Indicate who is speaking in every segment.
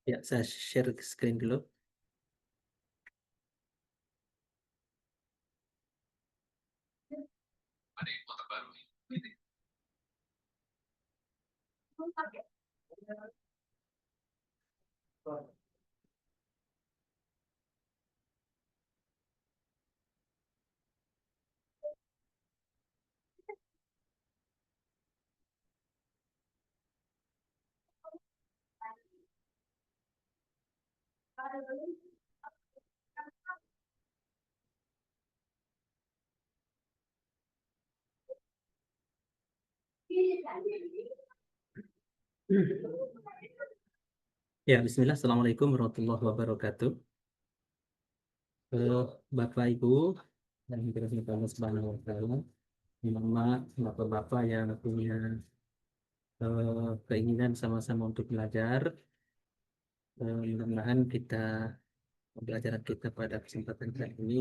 Speaker 1: Ya, saya share screen dulu. Ya, Bismillah. Assalamualaikum warahmatullahi wabarakatuh. Eh, Bapak Ibu dan dirahmati Allah Subhanahu wa taala. Mama, Bapak-bapak yang punya keinginan sama-sama untuk belajar. Mudah-mudahan pembelajaran kita pada kesempatan kali ini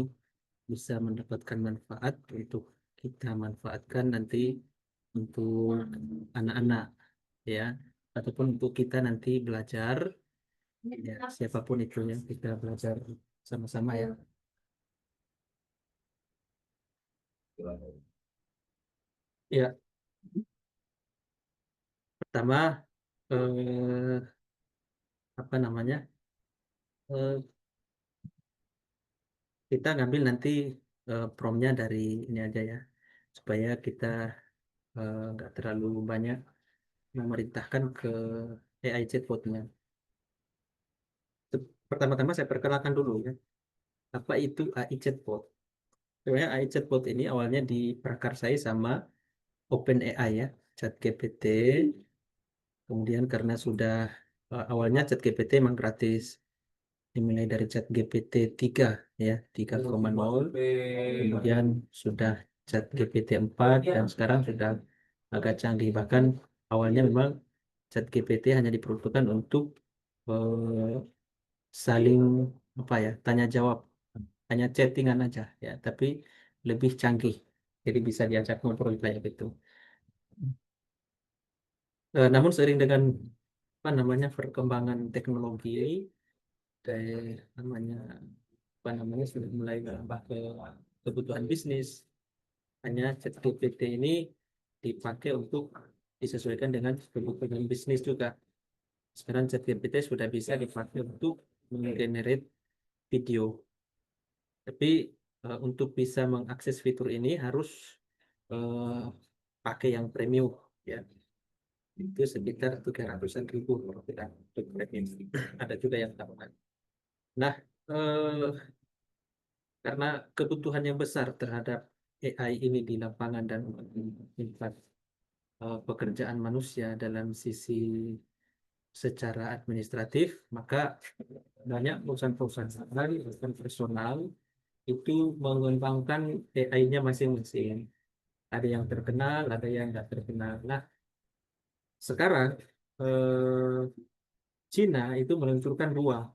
Speaker 1: bisa mendapatkan manfaat untuk kita manfaatkan nanti untuk anak-anak, ya, ataupun untuk kita nanti belajar, ya, siapapun itu yang kita belajar sama-sama, ya. Ya, pertama, eh, apa namanya, eh, kita ngambil nanti promnya dari ini aja, ya, supaya kita nggak terlalu banyak memerintahkan ke AI chatbotnya. Pertama-tama saya perkenalkan dulu, ya, apa itu AI chatbot. Sebenarnya AI chatbot ini awalnya diprakarsai sama OpenAI, ya, ChatGPT. Kemudian karena sudah awalnya ChatGPT memang gratis, dimulai dari ChatGPT 3, ya, 3.0. Kemudian sudah ChatGPT 4 dan sekarang sudah agak canggih. Bahkan awalnya memang ChatGPT hanya diperuntukkan untuk eh, saling apa, ya, tanya jawab, hanya chattingan aja, ya, tapi lebih canggih. Jadi bisa diajak ngobrol kayak gitu. Namun seiring dengan apa namanya perkembangan teknologi, dari namanya sudah mulai merambah ke kebutuhan bisnis. Hanya ChatGPT ini dipakai untuk disesuaikan dengan kebutuhan bisnis juga. Sekarang ChatGPT sudah bisa dipakai untuk menggenerate video. Tapi untuk bisa mengakses fitur ini harus eh, pakai yang premium, ya. Itu sekitar 300.000 kalau tidak untuk premium. Ada juga yang tahunan. Nah, karena kebutuhan yang besar terhadap AI ini di lapangan dan impact pekerjaan manusia dalam sisi secara administratif, maka banyak perusahaan-perusahaan dan personal itu mengembangkan AI-nya masing-masing. Ada yang terkenal, ada yang nggak terkenal. Nah, sekarang eh, Cina itu meluncurkan dua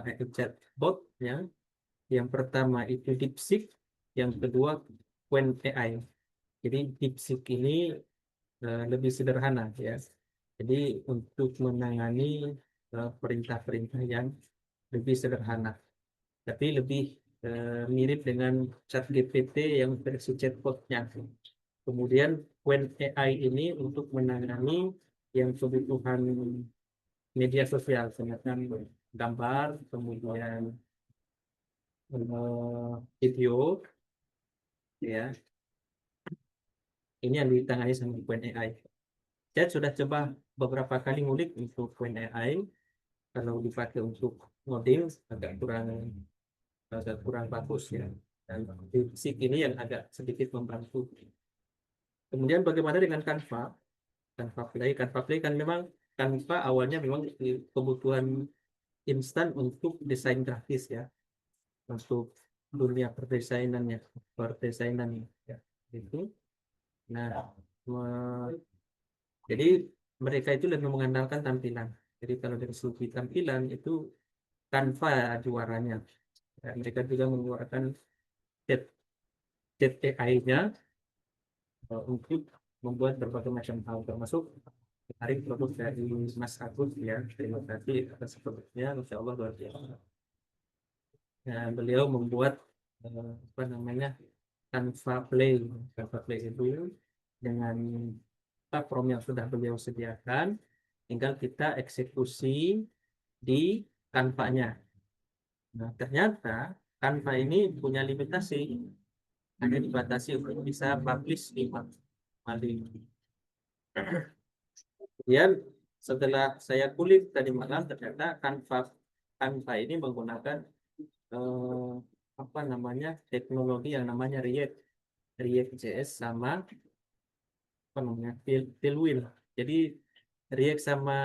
Speaker 1: AI chatbot, ya. Yang pertama itu DeepSeek, yang kedua Qwen AI. Jadi DeepSeek ini lebih sederhana, ya. Jadi untuk menangani perintah-perintah yang lebih sederhana, tapi lebih mirip dengan ChatGPT yang versi chatbotnya. Kemudian Qwen AI ini untuk menangani yang kebutuhan media sosial, misalkan gambar, kemudian video, ya. Ini yang ditangani sama Qwen AI. Saya sudah coba beberapa kali ngulik untuk Qwen AI. Kalau dipakai untuk ngoding agak kurang bagus, ya. Dan fisik ini yang agak sedikit membantu. Kemudian bagaimana dengan Canva? Canva Play kan memang Canva awalnya memang kebutuhan instan untuk desain grafis, ya, untuk dunia perdesainan, ya, itu. Nah, jadi mereka itu lebih mengandalkan tampilan. Jadi kalau dari segi tampilan itu Canva juaranya. Ya, mereka juga mengeluarkan chat chat AI-nya untuk membuat berbagai macam hal, termasuk Kemarin produk dari Mas Agus ya, terima kasih atas produknya, Masya Allah luar biasa. Nah, beliau membuat apa namanya Canva Play. Canva Play itu dengan platform yang sudah beliau sediakan, tinggal kita eksekusi di Canva-nya. Nah, ternyata Canva ini punya limitasi, hanya dibatasi untuk bisa publish 5 kali. Kemudian setelah saya kulik tadi malam, ternyata Canva ini menggunakan eh, apa namanya teknologi yang namanya React.js sama apa namanya Tailwind. Jadi React sama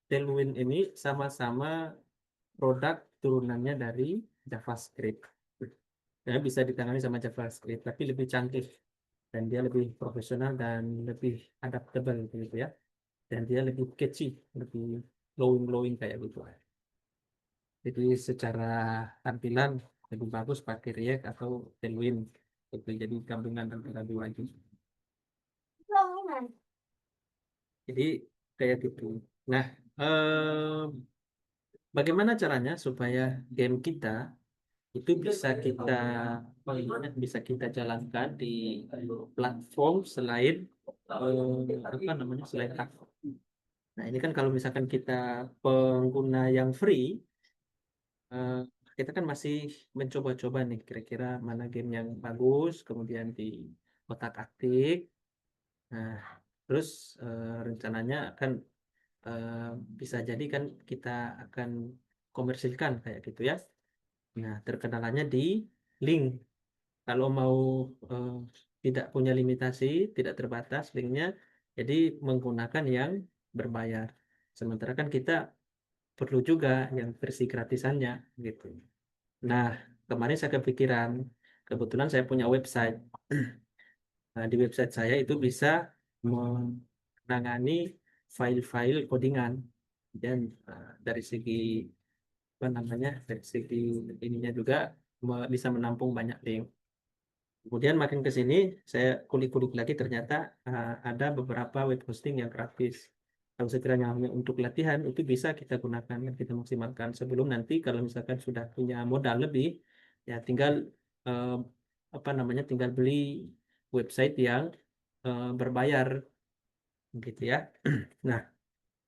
Speaker 1: Tailwind ini sama-sama produk turunannya dari JavaScript. Ya, bisa ditangani sama JavaScript, tapi lebih canggih dan dia lebih profesional dan lebih adaptable gitu ya. Dan dia lebih catchy, lebih glowing-glowing kayak gitu. Jadi secara tampilan lebih bagus pakai React atau Tailwind. Itu jadi gabungan antara dua itu. Jadi kayak gitu. Nah, bagaimana caranya supaya game kita itu bisa kita jalankan di platform selain apa namanya selain Canva. Nah, ini kan kalau misalkan kita pengguna yang free, eh, kita kan masih mencoba-coba nih kira-kira mana game yang bagus, kemudian di otak-atik. Nah, terus rencananya kan eh, bisa jadi kan kita akan komersilkan kayak gitu ya. Nah, terkenalannya di link. Kalau mau eh, tidak punya limitasi, tidak terbatas linknya, jadi menggunakan yang berbayar. Sementara kan kita perlu juga yang versi gratisannya gitu. Nah, kemarin saya kepikiran, kebetulan saya punya website. Nah, di website saya itu bisa menangani file-file codingan dan dari segi apa namanya, dari segi ininya juga bisa menampung banyak link. Kemudian makin ke sini saya kulik-kulik lagi ternyata ada beberapa web hosting yang gratis. Kalau sekiranya hanya untuk latihan itu bisa kita gunakan dan kita maksimalkan sebelum nanti kalau misalkan sudah punya modal lebih ya tinggal eh, apa namanya tinggal beli website yang berbayar gitu ya. Nah,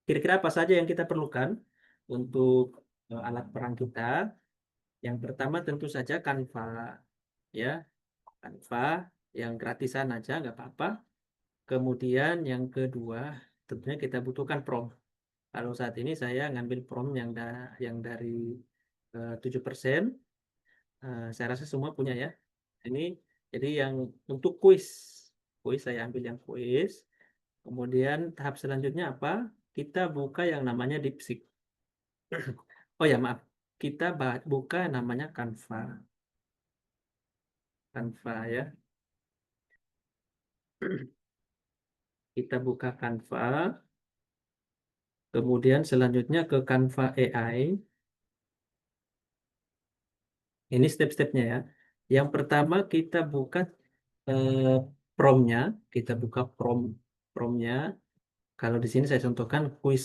Speaker 1: kira-kira apa saja yang kita perlukan untuk alat perang kita? Yang pertama tentu saja Canva ya, Canva yang gratisan aja nggak apa-apa. Kemudian yang kedua tentunya kita butuhkan prompt. Kalau saat ini saya ngambil prompt yang dari 7%. Saya rasa semua punya ya. Ini jadi yang untuk kuis saya ambil yang kuis. Kemudian tahap selanjutnya apa? Kita buka yang namanya DeepSeek. Oh ya maaf, kita buka namanya Canva. Canva ya. Kita buka Canva. Kemudian selanjutnya ke Canva AI. Ini step-stepnya ya. Yang pertama kita buka eh, promnya, kita buka promnya. Kalau di sini saya contohkan kuis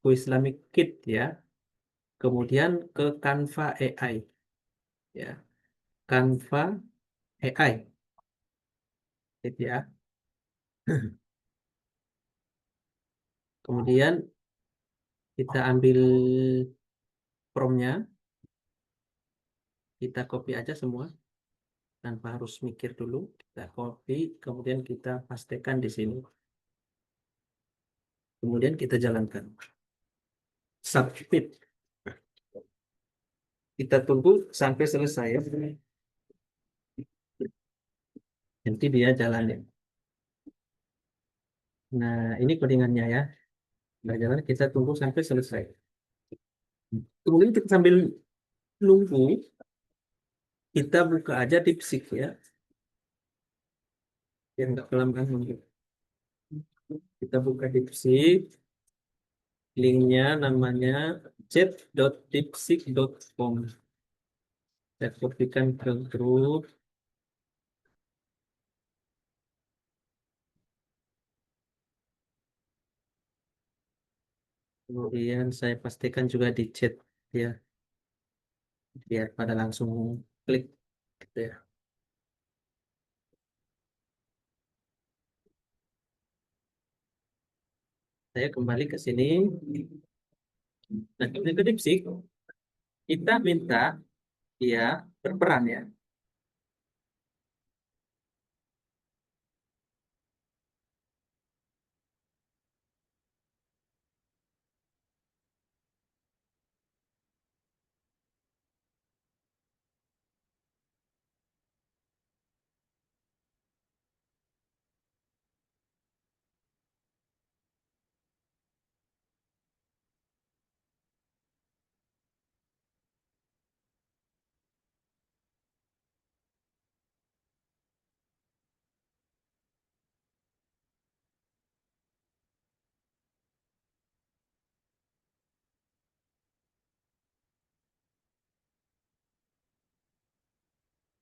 Speaker 1: kuis Islamic Kit ya. Kemudian ke Canva AI ya. Canva AI gitu ya. Kemudian kita ambil promnya, kita copy aja semua tanpa harus mikir dulu. Kita copy, kemudian kita pastekan di sini. Kemudian kita jalankan. Submit. Kita tunggu sampai selesai ya. Nanti dia jalanin. Nah, ini codingannya ya. Nah, jalan kita tunggu sampai selesai. Kemudian kita sambil nunggu, kita buka aja DeepSeek ya. Yang nggak kelamaan nunggu. Kita buka DeepSeek. Linknya namanya chat.deepseek.com. Saya kopikan ke grup. Kemudian saya pastikan juga di chat ya, biar pada langsung klik gitu ya. Saya kembali ke sini. Nah, kedip kedip sih, kita minta dia berperan ya.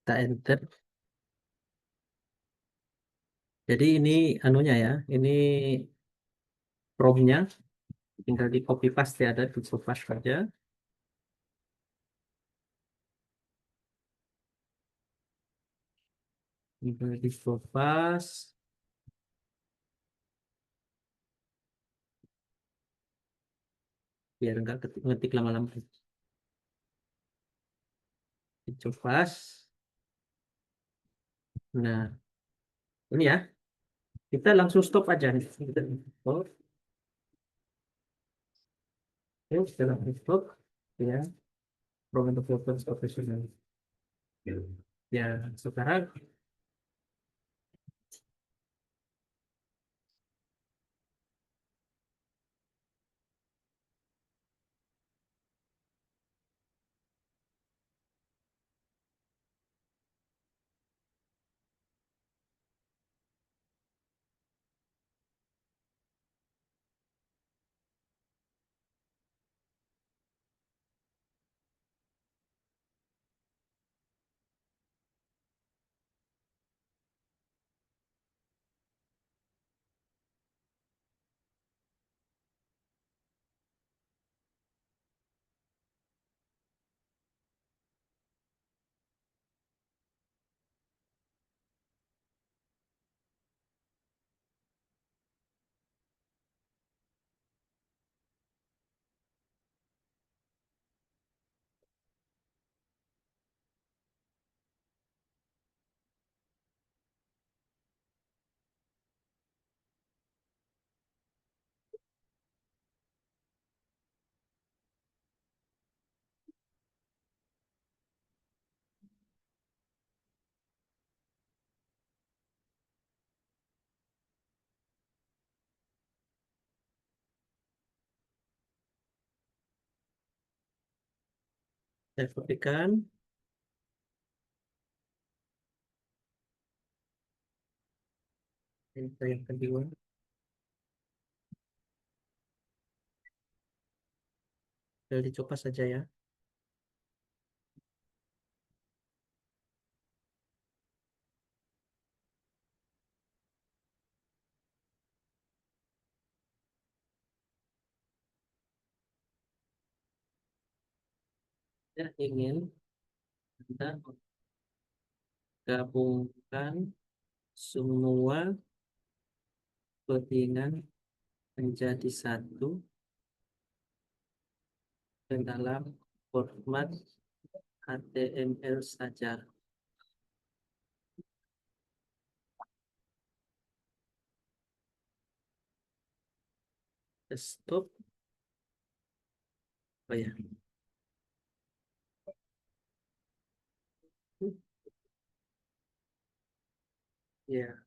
Speaker 1: Kita enter. Jadi ini anunya ya, ini promnya tinggal di copy paste ya, ada di copy paste saja. Tinggal di copy paste, biar nggak ngetik lama-lama. Di copy paste. Nah, ini ya, kita langsung stop aja nih. Kita stop. Oke, kita langsung stop. Ya, program development professional. Ya, sekarang saya buktikan. Ini yang kedua. Tinggal dicoba saja ya. Saya ingin Anda gabungkan semua codingan menjadi satu ke dalam format HTML saja. Stop. Oh ya, ya,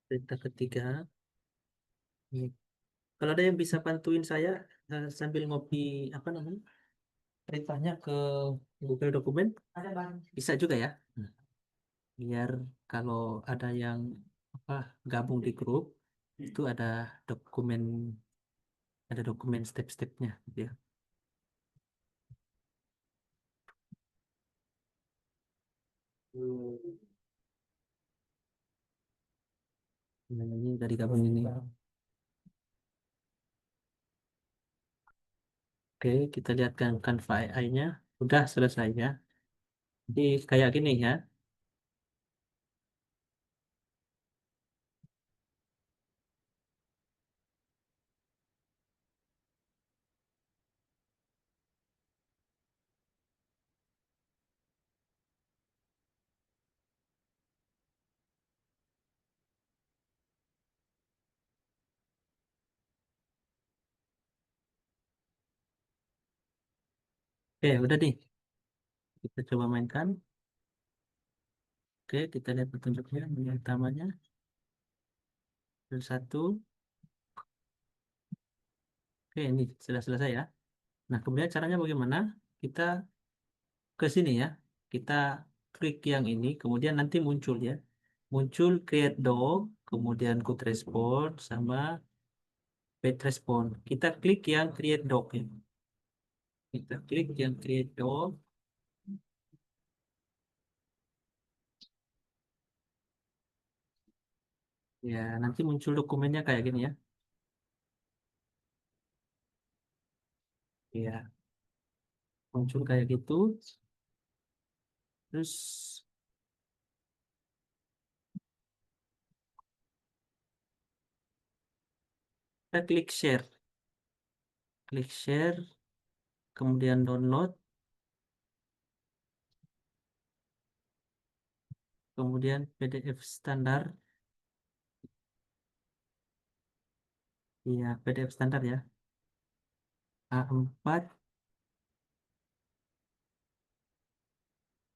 Speaker 1: perintah ketiga. Hmm. Kalau ada yang bisa bantuin saya sambil ngopi apa namanya perintahnya ke Google Dokumen, bisa juga ya. Hmm. Biar kalau ada yang apa gabung di grup itu dokumen ada dokumen step-stepnya gitu ya. Nah, ini dari gabung ini. Oke, kita lihat kan Canva AI-nya. Udah selesai ya. Jadi kayak gini ya. Oke, udah nih. Kita coba mainkan. Oke, kita lihat petunjuknya. Yang utamanya. Terus satu. Oke, ini sudah selesai ya. Nah, kemudian caranya bagaimana? Kita ke sini ya. Kita klik yang ini, kemudian nanti muncul ya. Muncul create dog, kemudian good response, sama bad response. Kita klik yang create dog ya. Kita klik yang create dog. Ya, nanti muncul dokumennya kayak gini ya. Ya, muncul kayak gitu. Terus kita klik share. Klik share, kemudian download, kemudian PDF standar. Ya, PDF standar ya. A4,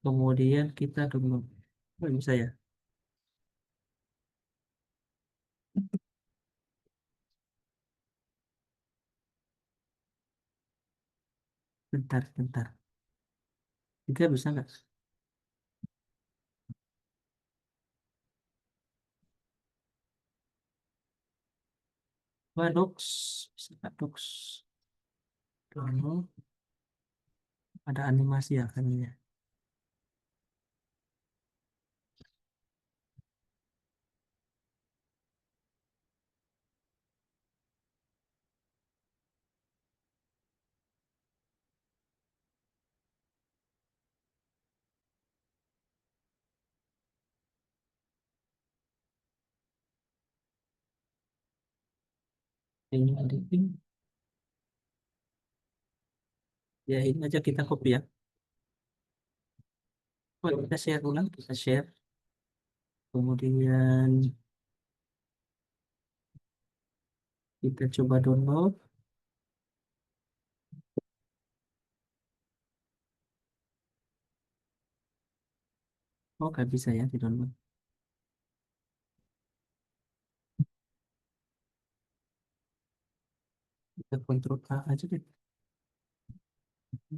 Speaker 1: kemudian kita download. Oh, bisa ya? Bentar, bentar. Tiga bisa nggak? Wah, docs. Bisa nggak docs? Download. Ada animasi ya kan ya. Ini ada ini. Ya, ini aja kita copy ya. Oh, kita share ulang, kita share. Kemudian kita coba download. Oh, nggak bisa ya di download. Kita kontrol A aja deh.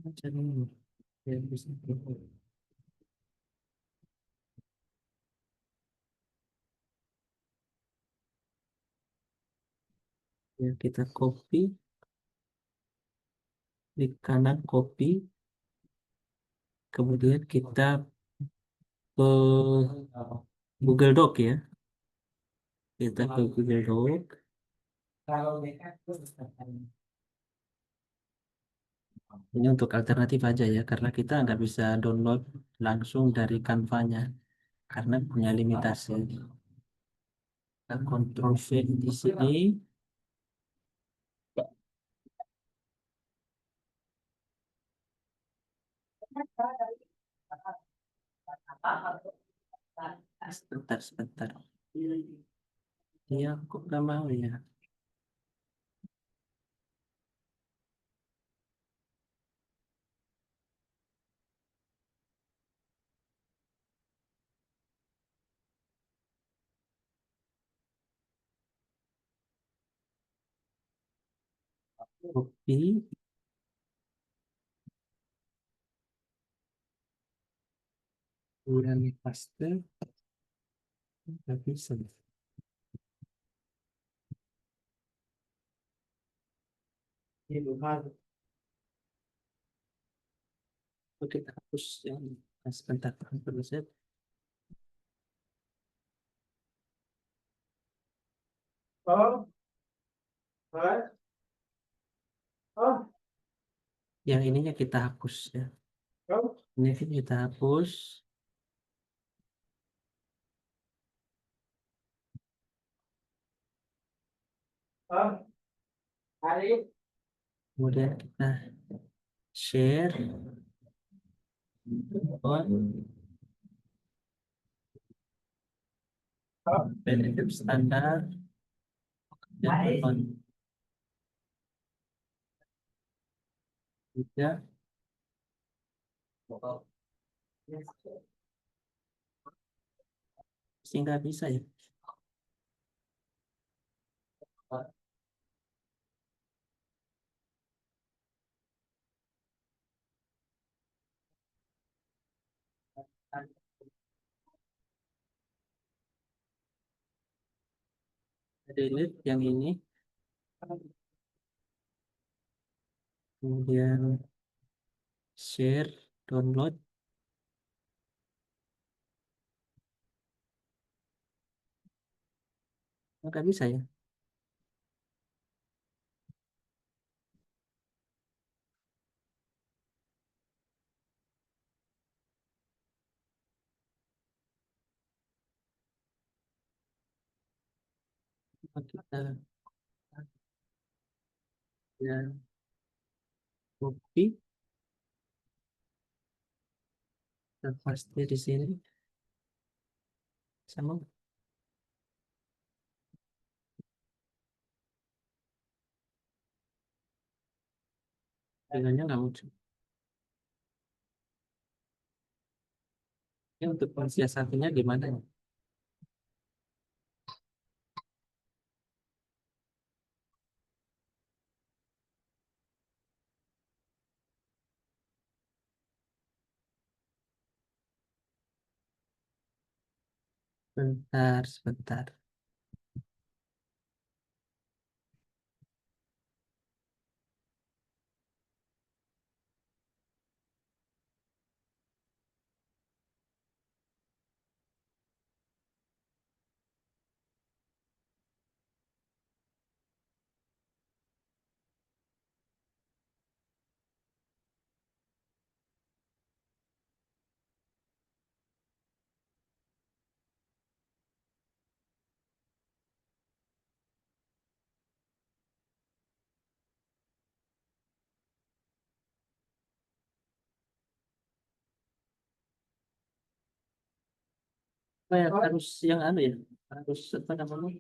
Speaker 1: Aja dulu. Ya, bisa. Ya, kita copy, klik kanan copy, kemudian kita ke Google Doc ya. Kita ke Google Doc. Ini untuk alternatif aja ya, karena kita nggak bisa download langsung dari Canva-nya, karena punya limitasi. Kita Ctrl V di sini. Sebentar, sebentar. Iya, kok nggak mau ya? Copy, kemudian paste, nggak bisa. Oke, kita hapus yang sebentar, hapus ya. Yang ininya kita hapus ya. Ini kita hapus. Kemudian kita share. Benefit standar. Dan on. Tidak. Sehingga bisa ya. Delete yang ini. Kemudian share, download. Nggak bisa ya. Kita ya, copy. Dan paste di sini. Sama. Dengannya nggak muncul. Ini untuk mensiasatinya gimana ya? Sebentar. Oh ya, harus yang anu ya, harus apa namanya?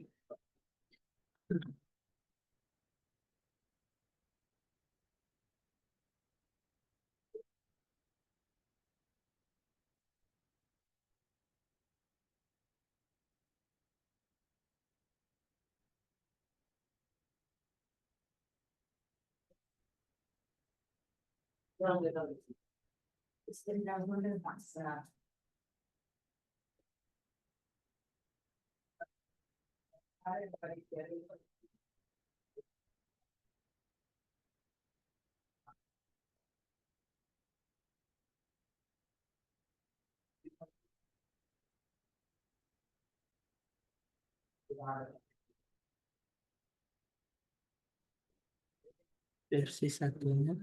Speaker 1: Versi satunya.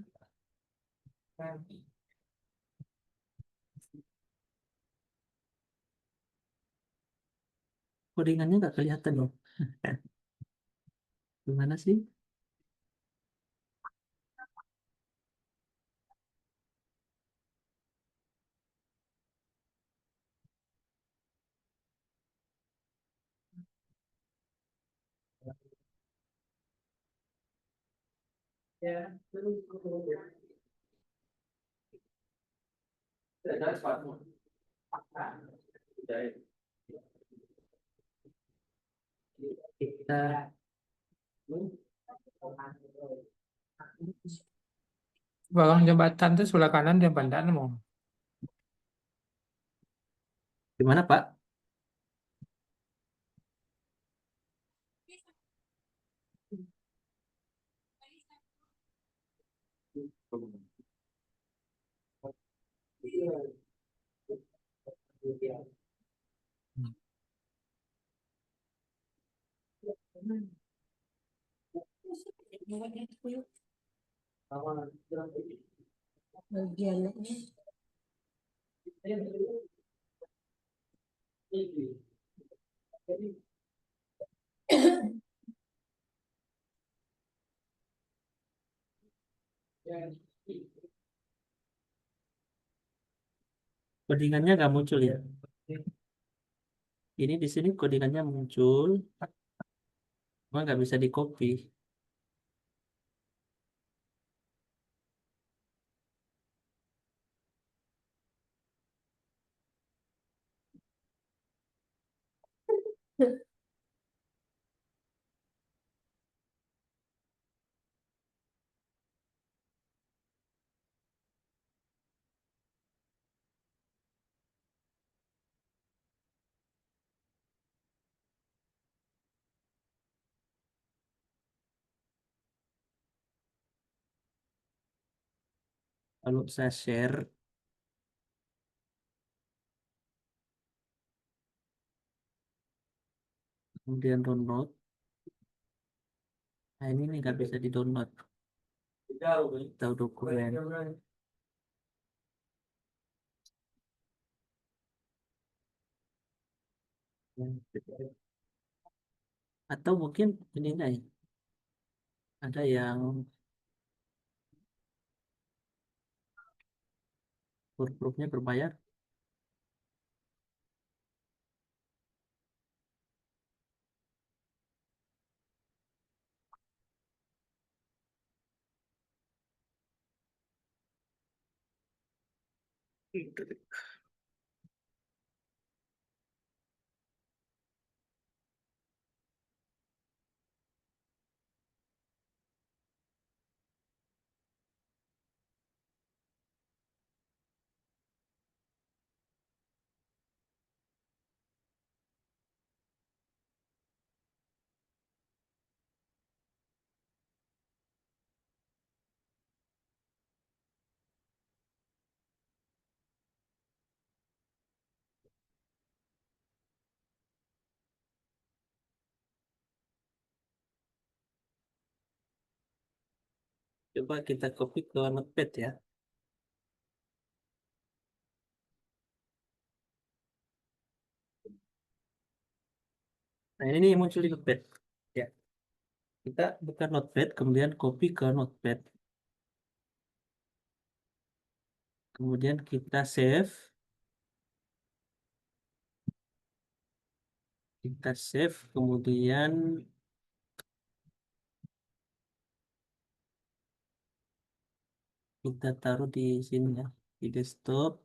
Speaker 1: Codingannya nggak kelihatan loh. Gimana sih? Kita
Speaker 2: Bawang jembatan tuh sebelah kanan jembatan mau.
Speaker 1: gimana Pak? Codingannya nggak muncul ya. Ini di sini codingannya muncul, cuma nggak bisa di copy. Kalau saya share, kemudian download. Nah ini nih nggak bisa di download. Tahu dokumen. Atau mungkin ini nih, ada yang huruf-hurufnya berbayar. Coba kita copy ke Notepad ya. Nah ini yang muncul di Notepad. Ya, kita buka Notepad, kemudian copy ke Notepad. Kemudian kita save. Kita save, kemudian kita taruh di sini ya, di desktop.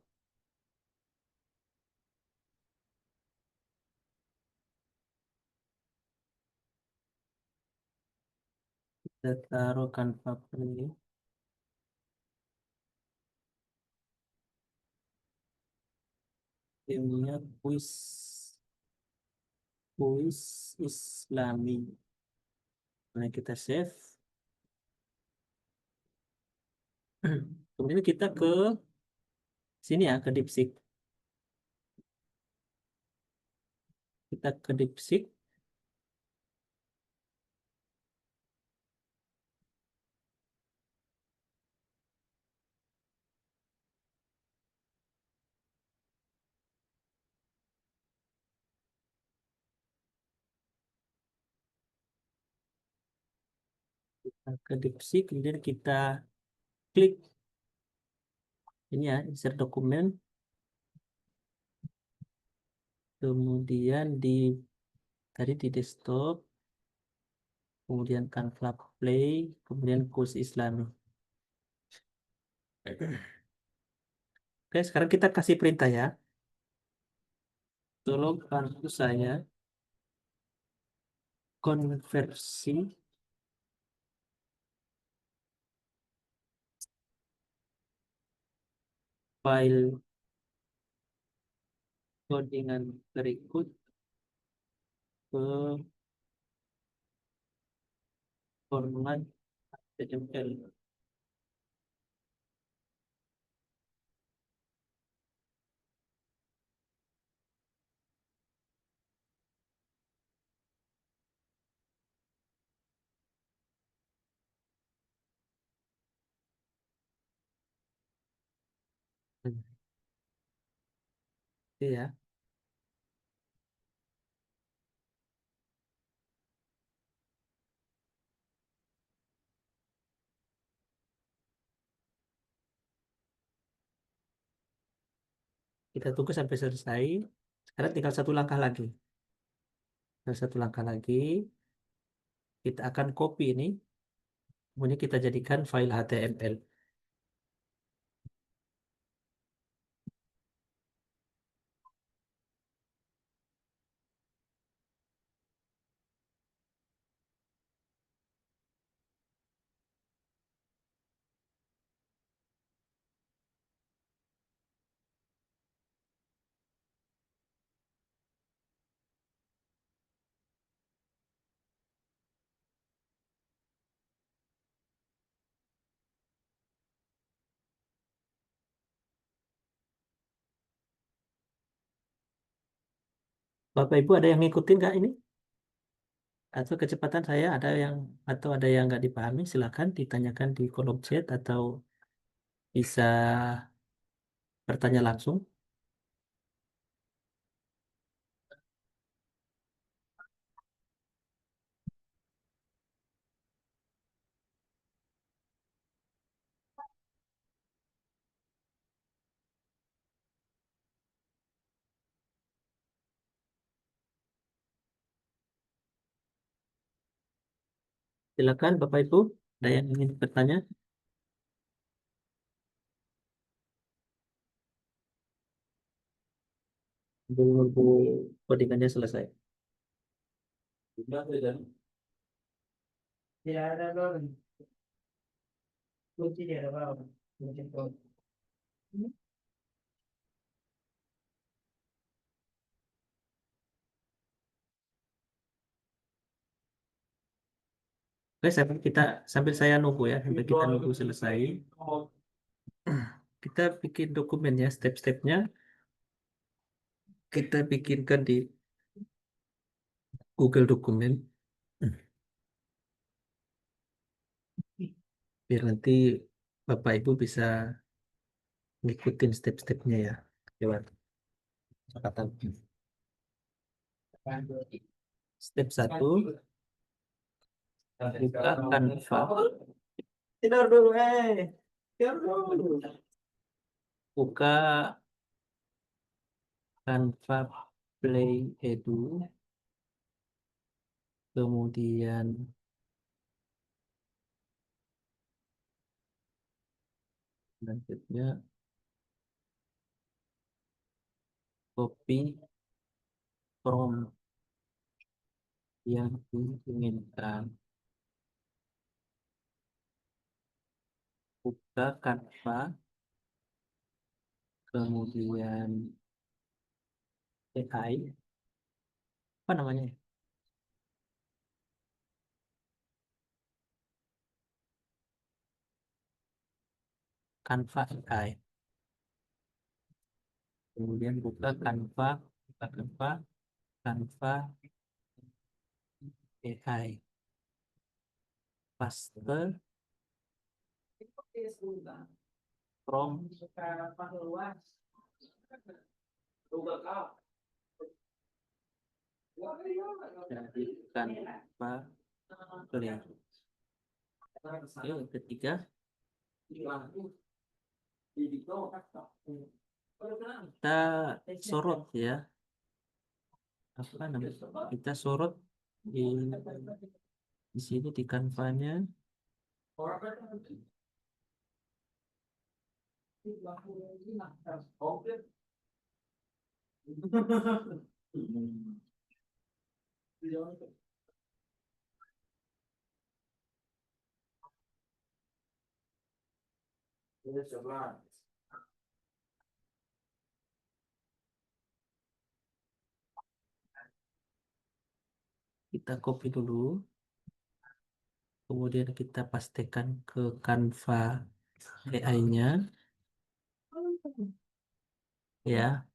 Speaker 1: Kita taruh Canva Play. Timnya kuis Islami. Nah, kita save. Kemudian kita ke sini ya, ke DeepSeek. Kita ke DeepSeek. Kita ke DeepSeek, kemudian kita klik ini ya, insert dokumen. Kemudian tadi di desktop, kemudian Canva Play, kemudian kuis Islami. Oke, sekarang kita kasih perintah ya. Tolong bantu saya konversi file codingan berikut ke format HTML. Hmm, Iya, kita tunggu sampai selesai. Sekarang tinggal satu langkah lagi. Tinggal satu langkah lagi. Kita akan copy ini. Kemudian kita jadikan file HTML. Bapak Ibu ada yang ngikutin nggak ini? Atau kecepatan saya ada yang atau ada yang nggak dipahami? Silakan ditanyakan di kolom chat atau bisa bertanya langsung. Silakan Bapak Ibu, ada yang ingin bertanya? Belum nunggu codingannya selesai. Tidak ada dong. Kunci di ada bawah. Kunci code. Oke, sambil saya nunggu ya, sambil kita nunggu selesai. Kita bikin dokumennya, step-stepnya kita bikinkan di Google Dokumen. Biar nanti Bapak Ibu bisa ngikutin step-stepnya ya lewat catatan. Step satu, buka Canva. Tidur dulu, tidur dulu. Buka Canva Play Edu, kemudian selanjutnya copy prompt yang diinginkan. Buka Canva, kemudian AI, apa namanya? Canva AI. Kemudian buka Canva, Canva AI. Paste prompt dari Canva Play. Oke, yang ketiga, kita sorot ya, apa namanya? Kita sorot di sini di Canva-nya. Kita copy dulu, kemudian kita pastikan ke Canva AI-nya ya.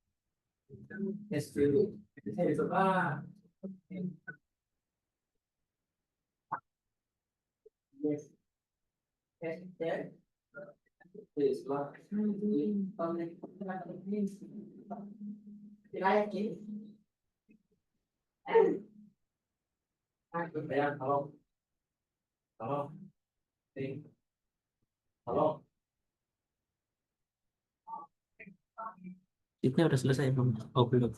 Speaker 1: Sheetnya udah selesai belum? Oh, belum.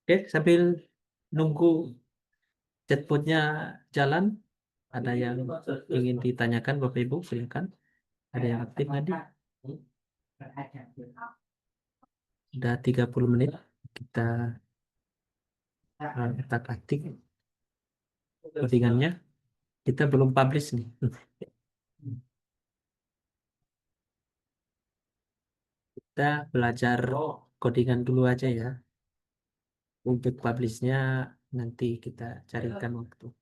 Speaker 1: Oke, sambil nunggu chatbotnya jalan, ada yang ingin ditanyakan Bapak Ibu, silakan. Ada yang aktif tadi? Udah 30 menit kita otak-atik codingannya. Kita belum publish nih. Kita belajar codingan dulu aja ya. Untuk publishnya nanti kita carikan waktu.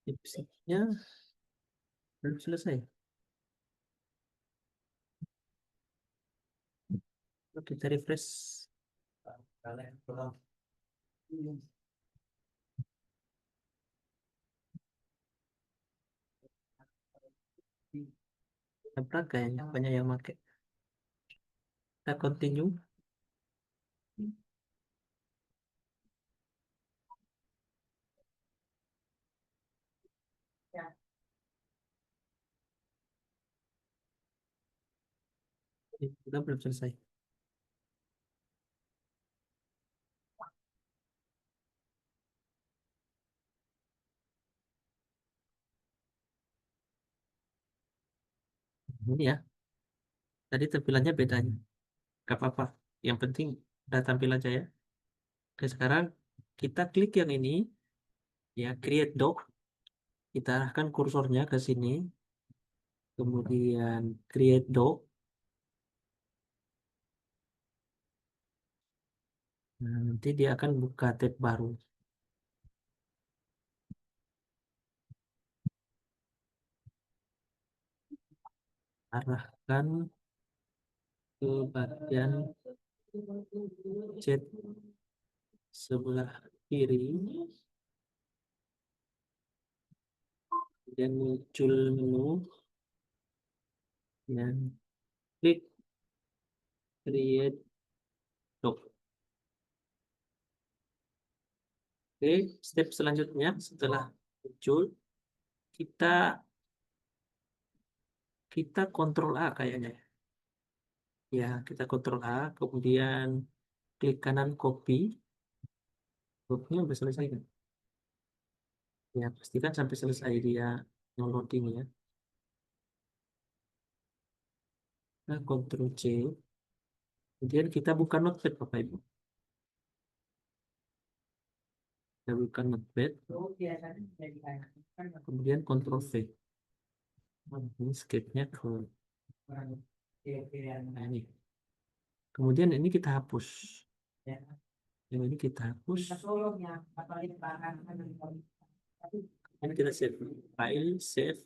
Speaker 1: Tipsnya belum selesai. Kita refresh. Apa kayaknya banyak yang pakai. Kita continue. Kita belum selesai. Ini ya. Tadi tampilannya bedanya. Gak apa-apa. Yang penting udah tampil aja ya. Oke, sekarang kita klik yang ini. Ya, create doc. Kita arahkan kursornya ke sini. Kemudian create doc. Nah, nanti dia akan buka tab baru. Arahkan ke bagian chat sebelah kiri. Kemudian muncul menu. Dan klik create doc. Oke, step selanjutnya setelah muncul kita kita kontrol A kayaknya. Ya, kita kontrol A, kemudian klik kanan copy. Copy-nya udah selesai kan? Ya, pastikan sampai selesai dia loading ya. Nah, Ctrl C. Kemudian kita buka notepad Bapak Ibu. Kita buka notepad. Kemudian Ctrl V. Nah, ini script-nya ke nah, ini. Kemudian ini kita hapus. Yang ini kita hapus. Ini kita save. File, save.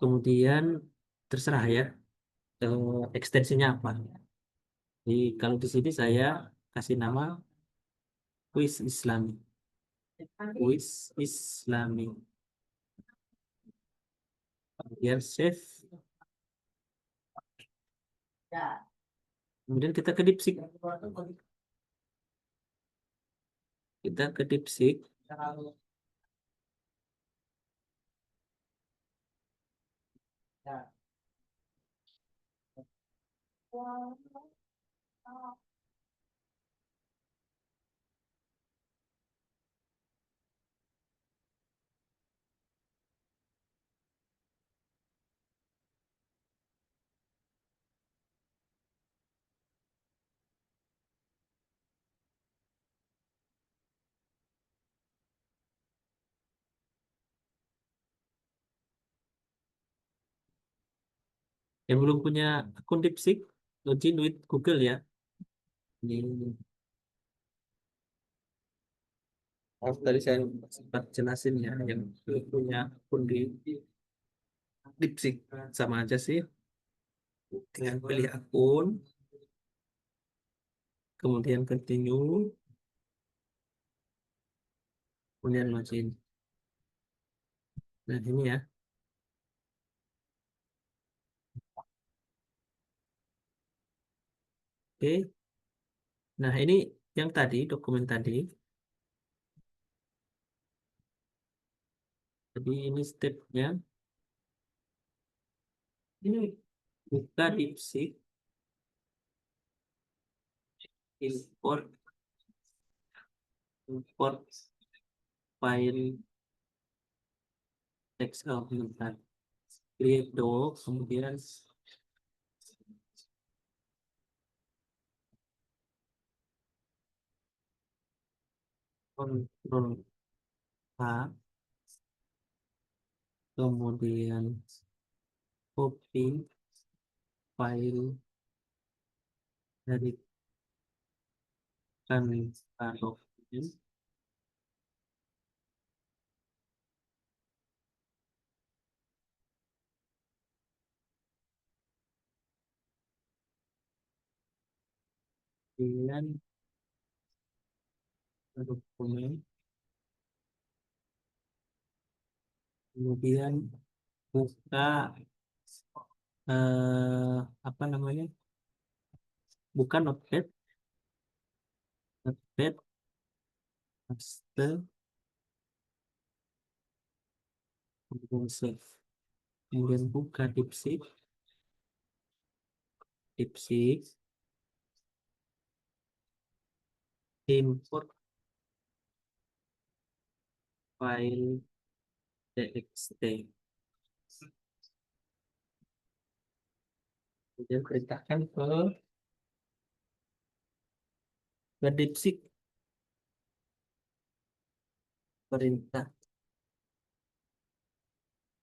Speaker 1: Kemudian terserah ya ekstensinya apa. Jadi kalau di sini saya kasih nama Quiz Islami. Quiz Islami. Kemudian save. Kemudian kita ke DeepSeek. Kita ke DeepSeek. Yang belum punya akun DeepSeek, login with Google ya. Ini tadi saya sempat jelasin ya, yang belum punya akun di DeepSeek sama aja sih. Dengan pilih akun, kemudian continue, kemudian login. Nah ini ya. Oke. Nah ini yang tadi, dokumen tadi. Jadi ini stepnya. Ini buka DeepSeek, import, import file text, bentar. Create doc, kemudian Ctrl A, kemudian copy file dari Canva document, kemudian dokumen, kemudian buka apa namanya? Buka Notepad, Notepad, paste, kemudian save, kemudian buka DeepSeek, DeepSeek, import file txt, kemudian perintahkan ke DeepSeek, perintah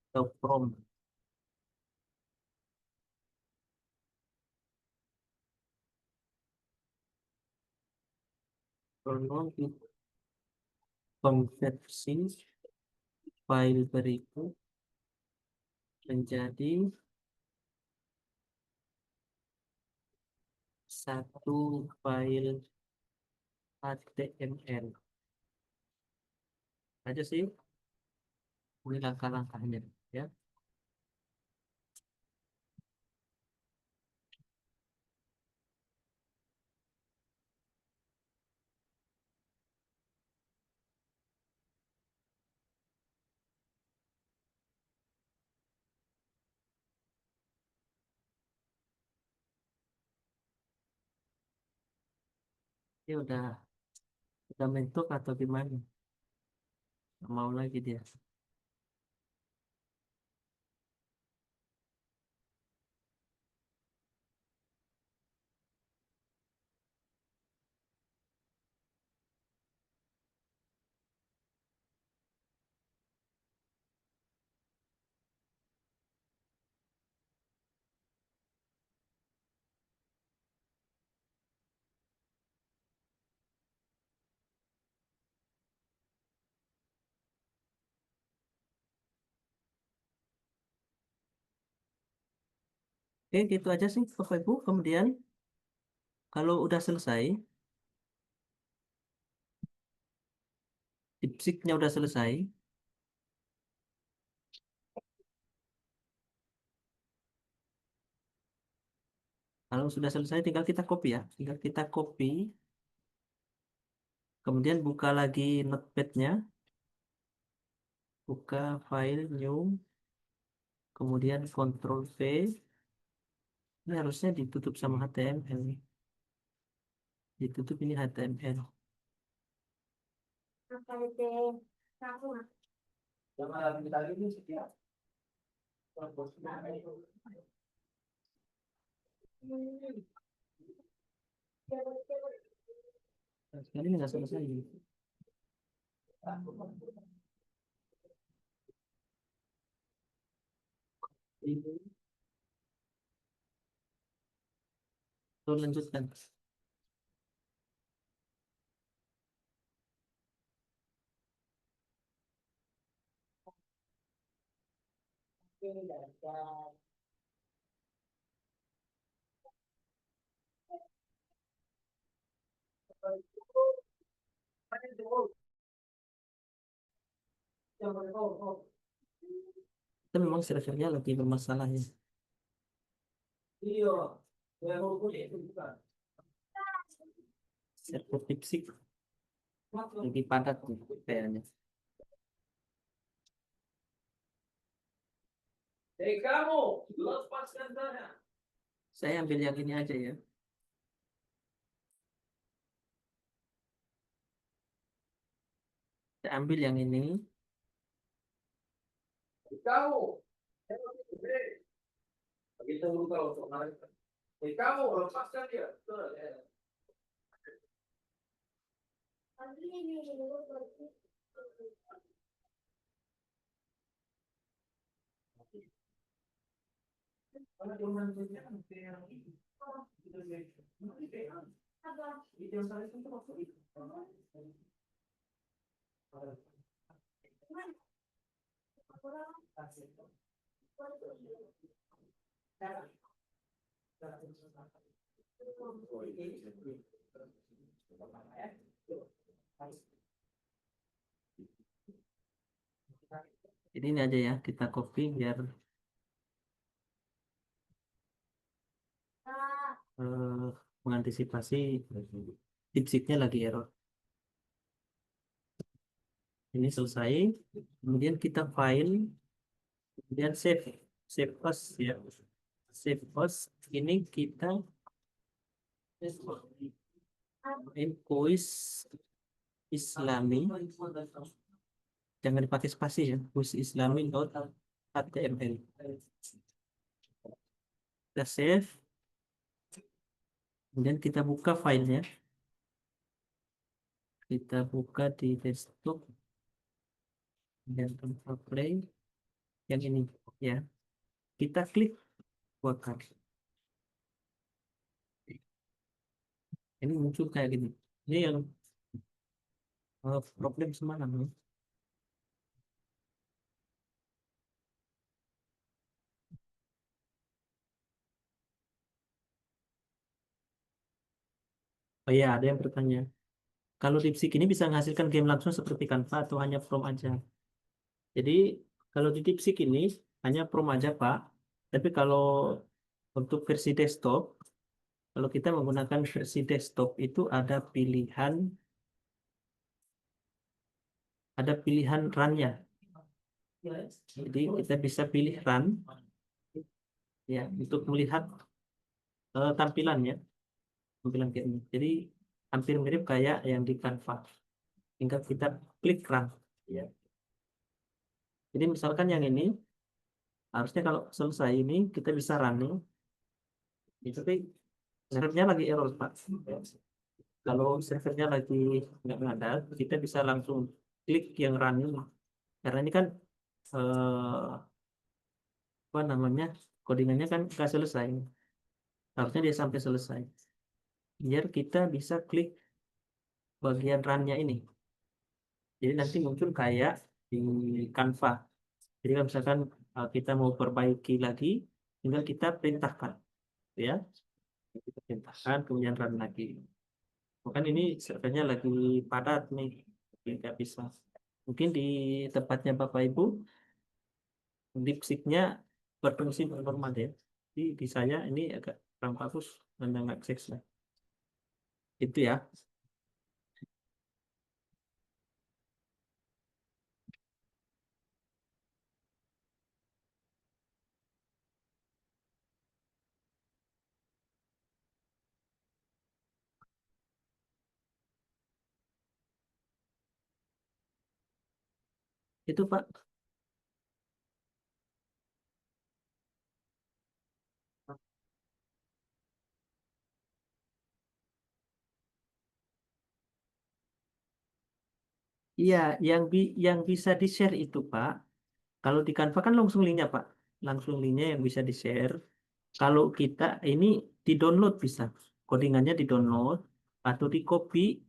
Speaker 1: atau prompt, tolong konversi file berikut menjadi satu file HTML aja sih. Ini langkah-langkahnya ya. Ini udah mentok atau gimana? Nggak mau lagi dia. Oke, gitu aja sih Bapak Ibu. Kemudian kalau udah selesai, DeepSeek-nya udah selesai. Kalau sudah selesai tinggal kita copy ya. Tinggal kita copy. Kemudian buka lagi Notepad-nya. Buka file new. Kemudian Ctrl V. Ini harusnya ditutup sama HTML. Ditutup ini HTML. Nah, sekali ini nggak selesai. Ini lanjutkan. Itu memang servernya lagi bermasalah ya. Server DeepSeek lagi padat nih kayaknya. Saya ambil yang ini aja ya. Saya ambil yang ini. Jadi ini aja ya, kita copy biar mengantisipasi DeepSeek-nya lagi error. Ini selesai, kemudian kita file, kemudian save as ya, save as. Ini kita invoice Islami, jangan dipakai spasi ya, invoice Islami .html. Kita save, kemudian kita buka filenya, kita buka di desktop dan tempat play yang ini ya, kita klik buatkan. Ini muncul kayak gini. Ini yang problem semalam ya. Oh iya, ada yang bertanya. Kalau DeepSeek ini bisa menghasilkan game langsung seperti Canva atau hanya prompt aja? Jadi kalau di DeepSeek ini hanya prompt aja Pak. Tapi kalau untuk versi desktop, kalau kita menggunakan versi desktop itu ada pilihan run-nya. Jadi kita bisa pilih run ya untuk melihat tampilannya, tampilan kayak ini. Jadi hampir mirip kayak yang di Canva. Tinggal kita klik run. Ya. Jadi misalkan yang ini harusnya kalau selesai ini kita bisa running. Tapi servernya lagi error Pak. Kalau servernya lagi nggak ada, kita bisa langsung klik yang running. Karena ini kan apa namanya, codingannya kan nggak selesai. Harusnya dia sampai selesai. Biar kita bisa klik bagian run-nya ini. Jadi nanti muncul kayak di Canva. Jadi kalau misalkan kita mau perbaiki lagi, tinggal kita perintahkan, ya. Kita perintahkan kemudian run lagi. Bukan ini servernya lagi padat nih, jadi nggak bisa. Mungkin di tempatnya Bapak Ibu, DeepSeek-nya berfungsi normal ya. Di saya ini agak kurang bagus mengaksesnya. Itu ya. Itu Pak. Iya, yang bisa di-share itu Pak. Kalau di Canva kan langsung linknya Pak. Langsung linknya yang bisa di-share. Kalau kita ini di-download bisa. codingannya di download atau di copy.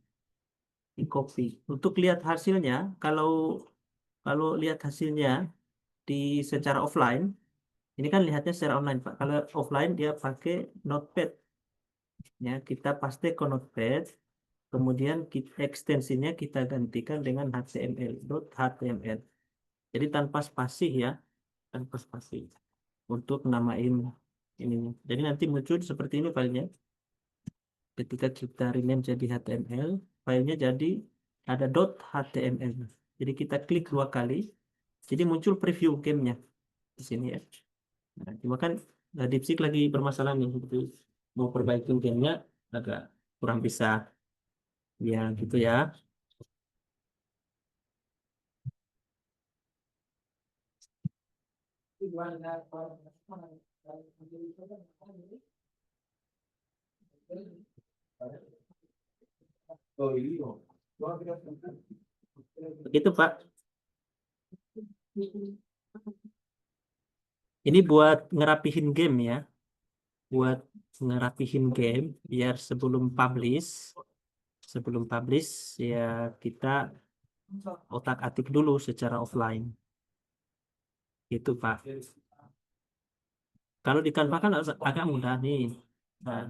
Speaker 1: Untuk lihat hasilnya, kalau kalau lihat hasilnya di secara offline, ini kan lihatnya secara online, Pak. Kalau offline dia pakai Notepad, ya kita paste ke Notepad, kemudian ekstensinya kita gantikan dengan HTML, .html. Jadi tanpa spasi ya, tanpa spasi untuk namain ini. Jadi nanti muncul seperti ini filenya. Ketika kita rename jadi HTML, filenya jadi ada .html. Jadi kita klik 2 kali, jadi muncul preview gamenya di sini ya. Nah, cuma kan DeepSeek lagi bermasalah nih, gitu. Mau perbaiki gamenya agak kurang bisa, ya gitu ya. Begitu Pak. Ini buat ngerapihin game ya, buat ngerapihin game biar sebelum publish ya kita otak-atik dulu secara offline. Gitu Pak. Kalau di Canva kan agak mudah nih. Nah,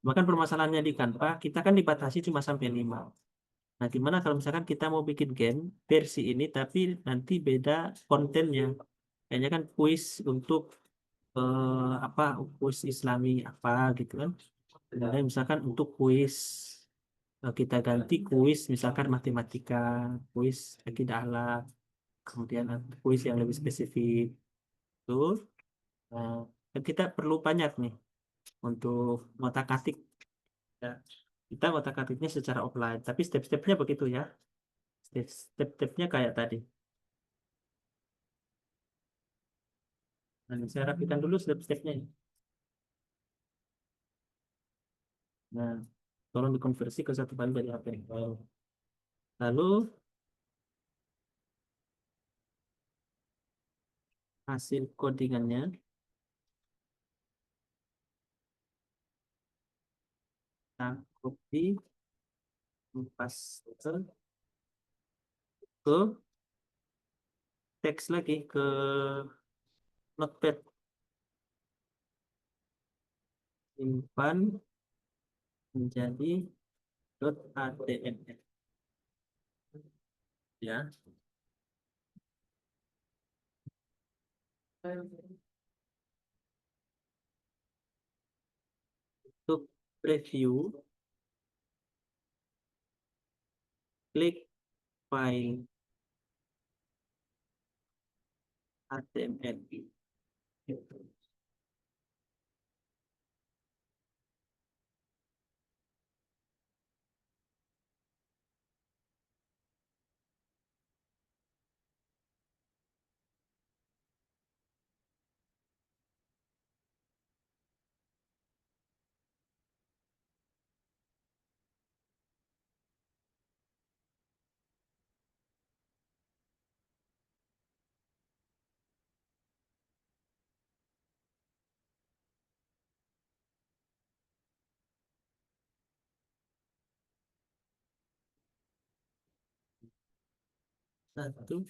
Speaker 1: bahkan permasalahannya di Canva, kita kan dibatasi cuma sampai 5. Nah, gimana kalau misalkan kita mau bikin game versi ini, tapi nanti beda kontennya. Kayaknya kan kuis untuk apa, kuis Islami apa gitu kan. Kemudian misalkan untuk kuis, kita ganti kuis misalkan matematika, kuis akidah alam, kemudian kuis yang lebih spesifik. Tuh, nah, kan kita perlu banyak nih untuk ngotak-atik ya. Kita ngotak-atiknya secara offline, tapi step-stepnya begitu ya. Step-stepnya kayak tadi. Nah, saya rapikan dulu step-stepnya. Nah, tolong dikonversi ke satu file dari HP. Lalu hasil codingannya kita copy, paste ke teks lagi ke Notepad, simpan menjadi .html ya. Untuk preview, klik file HTML. Satu.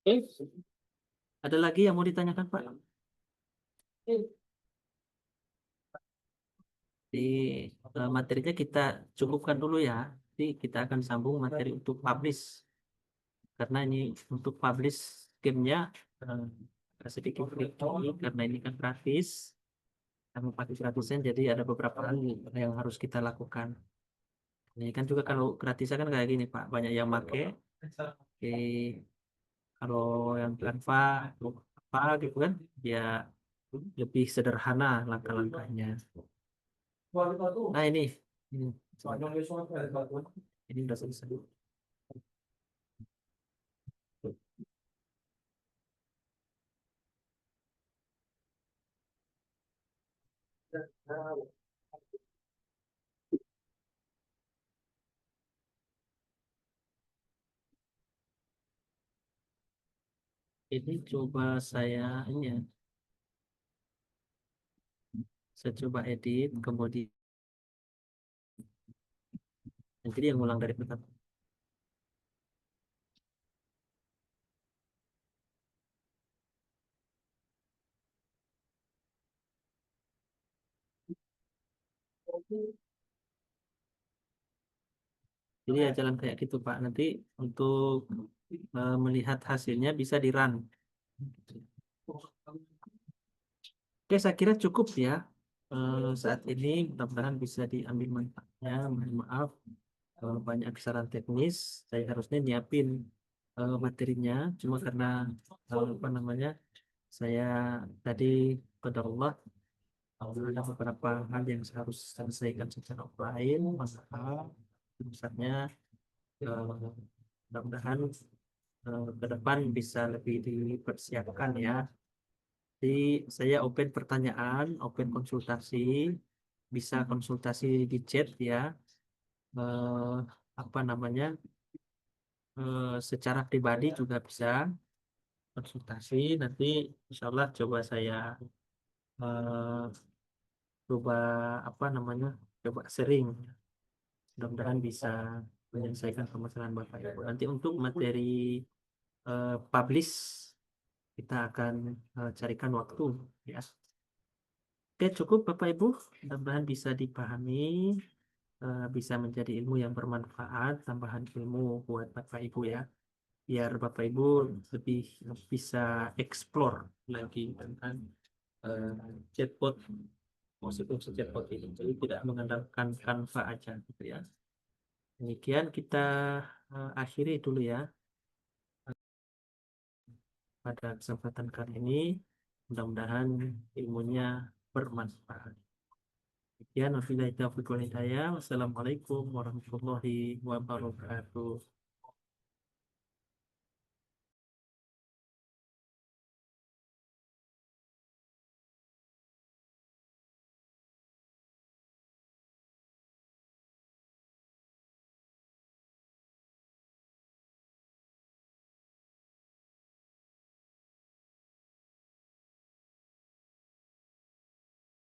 Speaker 1: Oke, ada lagi yang mau ditanyakan Pak? Di materinya kita cukupkan dulu ya. Nanti kita akan sambung materi untuk publish. Karena ini untuk publish gamenya sedikit tricky karena ini kan gratis. Karena pakai gratisan, jadi ada beberapa hal yang harus kita lakukan. Ini kan juga kalau gratisan kan kayak gini Pak, banyak yang pakai. Oke, kalau yang Canva atau apa gitu kan, dia lebih sederhana langkah-langkahnya. Nah ini, ini udah selesai. Ini coba ini ya, saya coba edit, kemudian jadi yang ulang dari pertama. Jadi ya jalan kayak gitu Pak. Nanti untuk melihat hasilnya bisa di run. Oke, saya kira cukup ya. Saat ini mudah-mudahan bisa diambil manfaatnya. Mohon maaf, banyak kesalahan teknis. Saya harusnya nyiapin materinya, cuma karena apa namanya, saya tadi pada Allah ada beberapa hal yang harus selesaikan secara offline, maka besarnya mudah-mudahan ke depan bisa lebih dipersiapkan ya. Jadi saya open pertanyaan, open konsultasi, bisa konsultasi di chat ya. Eh, apa namanya? Secara pribadi juga bisa konsultasi. Nanti insya Allah coba saya eh, coba apa namanya? Coba sering. Mudah-mudahan bisa menyelesaikan permasalahan Bapak Ibu. Nanti untuk materi publish kita akan carikan waktu ya. Oke, cukup Bapak Ibu. Mudah-mudahan bisa dipahami, bisa menjadi ilmu yang bermanfaat, tambahan ilmu buat Bapak Ibu ya. Biar Bapak Ibu lebih bisa explore lagi tentang eh, chatbot, maksudnya chatbot ini. Jadi tidak mengandalkan Canva aja gitu ya. Demikian kita akhiri dulu ya pada kesempatan kali ini. Mudah-mudahan ilmunya bermanfaat. Sekian, wabillahi taufiq wal hidayah. Wassalamualaikum warahmatullahi wabarakatuh.